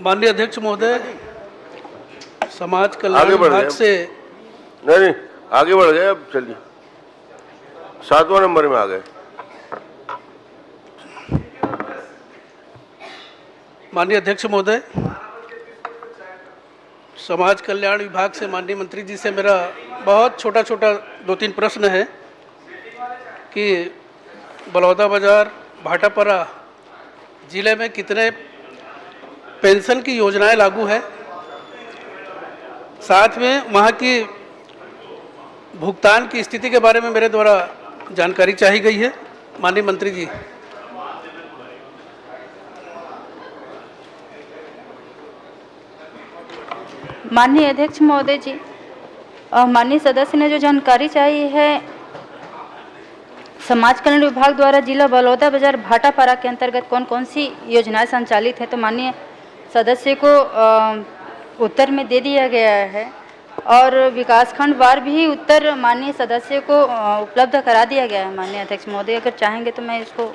माननीय अध्यक्ष महोदय, समाज कल्याण आगे बढ़ विभाग गए। से नहीं आगे बढ़ गए, अब चलिए 7वां नंबर में आ गए। माननीय अध्यक्ष महोदय, समाज कल्याण विभाग से माननीय मंत्री जी से मेरा बहुत छोटा 2-3 प्रश्न है कि बलौदा बाजार भाटापारा जिले में कितने पेंशन की योजनाएं लागू है, साथ में वहाँ की भुगतान की स्थिति के बारे में मेरे द्वारा जानकारी चाही गई है। माननीय मंत्री जी। माननीय अध्यक्ष महोदय जी, माननीय सदस्य ने जो जानकारी चाहिए है, समाज कल्याण विभाग द्वारा जिला बलौदा बाजार भाटापारा के अंतर्गत कौन कौन सी योजनाएं संचालित है, तो माननीय सदस्य को उत्तर में दे दिया गया है और विकासखंड वार भी उत्तर माननीय सदस्य को उपलब्ध करा दिया गया है। माननीय अध्यक्ष महोदय, अगर चाहेंगे तो मैं इसको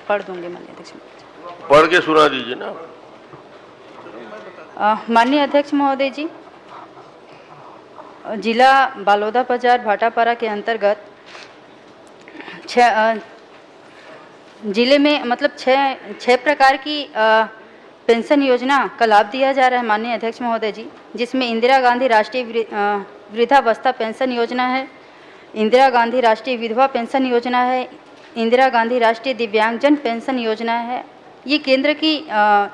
पढ़ दूंगी। माननीय अध्यक्ष महोदय, पढ़ के सुना दीजिए ना। माननीय अध्यक्ष महोदय जी, जिला बलौदा बाजार भाटापारा के अंतर्गत जिले में मतलब छः प्रकार की पेंशन योजना का लाभ दिया जा रहा है। माननीय अध्यक्ष महोदय जी, जिसमें इंदिरा गांधी राष्ट्रीय वृद्धावस्था पेंशन योजना है, इंदिरा गांधी राष्ट्रीय विधवा पेंशन योजना है, इंदिरा गांधी राष्ट्रीय दिव्यांगजन पेंशन योजना है। ये केंद्र की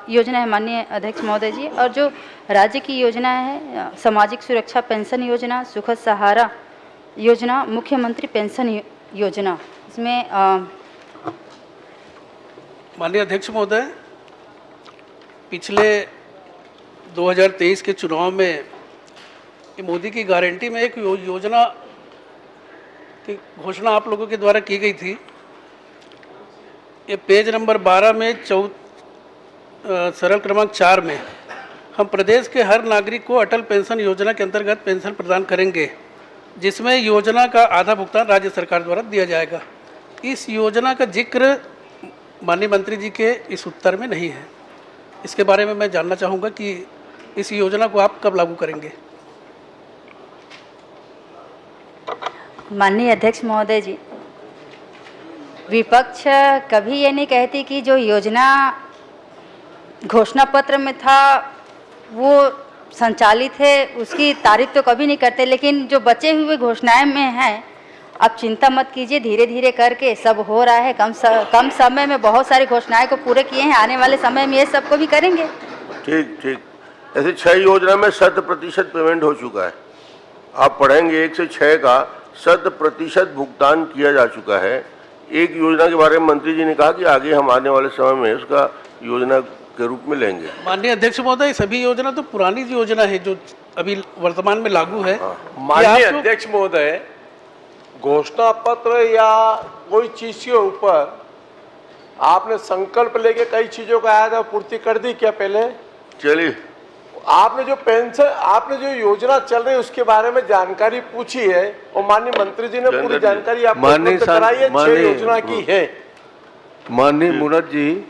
योजना है माननीय अध्यक्ष महोदय जी। और जो राज्य की योजना है, सामाजिक सुरक्षा पेंशन योजना, सुखद सहारा योजना, मुख्यमंत्री पेंशन योजना, इसमें माननीय अध्यक्ष महोदय, पिछले 2023 के चुनाव में मोदी की गारंटी में एक योजना की घोषणा आप लोगों के द्वारा की गई थी। ये पेज नंबर 12 में सरल क्रमांक 4 में हम प्रदेश के हर नागरिक को अटल पेंशन योजना के अंतर्गत पेंशन प्रदान करेंगे, जिसमें योजना का आधा भुगतान राज्य सरकार द्वारा दिया जाएगा। इस योजना का जिक्र माननीय मंत्री जी के इस उत्तर में नहीं है। इसके बारे में मैं जानना चाहूँगा कि इस योजना को आप कब लागू करेंगे। माननीय अध्यक्ष महोदय जी, विपक्ष कभी ये नहीं कहती कि जो योजना घोषणा पत्र में था वो संचालित है, उसकी तारीफ तो कभी नहीं करते, लेकिन जो बचे हुए घोषणाएं में हैं, आप चिंता मत कीजिए, धीरे धीरे करके सब हो रहा है। कम समय में बहुत सारी घोषणाएं को पूरे किए हैं, आने वाले समय में ये सबको भी करेंगे। ठीक। ऐसे 6 योजना में 100% पेमेंट हो चुका है। आप पढ़ेंगे 1 से 6 का 100% भुगतान किया जा चुका है। एक योजना के बारे में मंत्री जी ने कहा कि आगे हम आने वाले समय में उसका योजना के रूप में लेंगे। माननीय अध्यक्ष महोदय, सभी योजना तो पुरानी योजना है जो अभी वर्तमान में लागू है। माननीय अध्यक्ष महोदय, घोषणा पत्र या कोई चीज के ऊपर आपने संकल्प लेके कई चीजों का आया था, पूर्ति कर दी क्या? पहले चलिए, आपने जो पेंशन, आपने जो योजना चल रही है उसके बारे में जानकारी पूछी है और माननीय मंत्री जी ने पूरी जानकारी आपको उपलब्ध कराई है। 6 योजना की है। माननीय मुनत जी,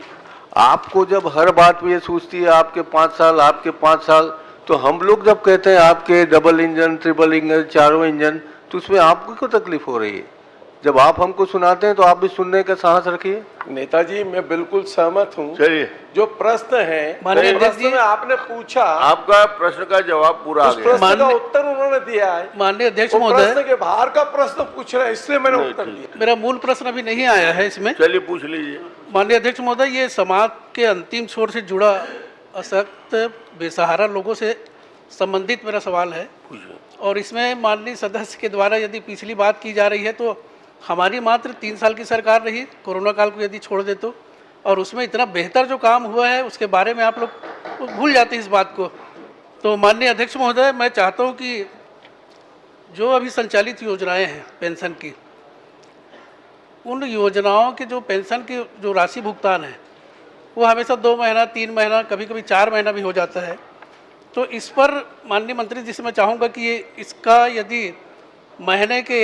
आपको जब हर बात में ये सोचती है आपके 5 साल, आपके 5 साल, तो हम लोग जब कहते हैं आपके double engine, triple engine, 4 engine, तो उसमें आपको क्यों तकलीफ हो रही है? जब आप हमको सुनाते हैं तो आप भी सुनने का साहस रखिए। नेताजी, मैं बिल्कुल सहमत हूँ। चलिए, जो प्रश्न है, माननीय प्रश्न में आपने पूछा, आपका प्रश्न का जवाब पूरा आ उस गया। प्रश्न का उत्तर उन्होंने दिया है। माननीय अध्यक्ष वो महोदय, प्रश्न के बाहर का प्रश्न पूछ रहे हैं, इसलिए मैंने उत्तर दिया। मेरा मूल प्रश्न अभी नहीं आया है इसमें। चलिए, पूछ लीजिए। माननीय अध्यक्ष महोदय, ये समाज के अंतिम छोर से जुड़ा असक्त बेसहारा लोगों से संबंधित मेरा सवाल है। और इसमें माननीय सदस्य के द्वारा यदि पिछली बात की जा रही है तो हमारी मात्र 3 साल की सरकार रही, कोरोना काल को यदि छोड़ दे तो, और उसमें इतना बेहतर जो काम हुआ है उसके बारे में आप लोग भूल जाते हैं इस बात को। तो माननीय अध्यक्ष महोदय, मैं चाहता हूँ कि जो अभी संचालित योजनाएं हैं पेंशन की, उन योजनाओं के जो पेंशन की जो राशि भुगतान है वो हमेशा 2 महीना, 3 महीना, कभी कभी 4 महीना भी हो जाता है। तो इस पर माननीय मंत्री जी से मैं चाहूँगा कि ये इसका यदि महीने के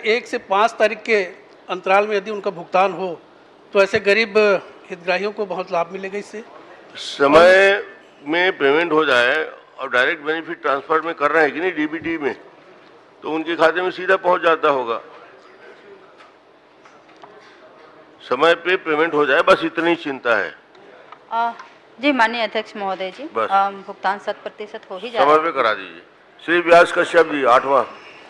1 से 5 तारीख के अंतराल में यदि उनका भुगतान हो तो ऐसे गरीब हितग्राहियों को बहुत लाभ मिलेगा इससे। समय में पेमेंट हो जाए और डायरेक्ट बेनिफिट ट्रांसफर में कर रहे हैं कि नहीं डीबीटी में, तो उनके खाते में सीधा पहुंच जाता होगा। समय पे पेमेंट हो जाए, बस इतनी चिंता है। जी माननीय अध्यक्ष महोदय जी, बस। भुगतान 100% हो ही जा रहा समय है। पे करा दीजिए। श्री व्यास कश्यप जी 8वां।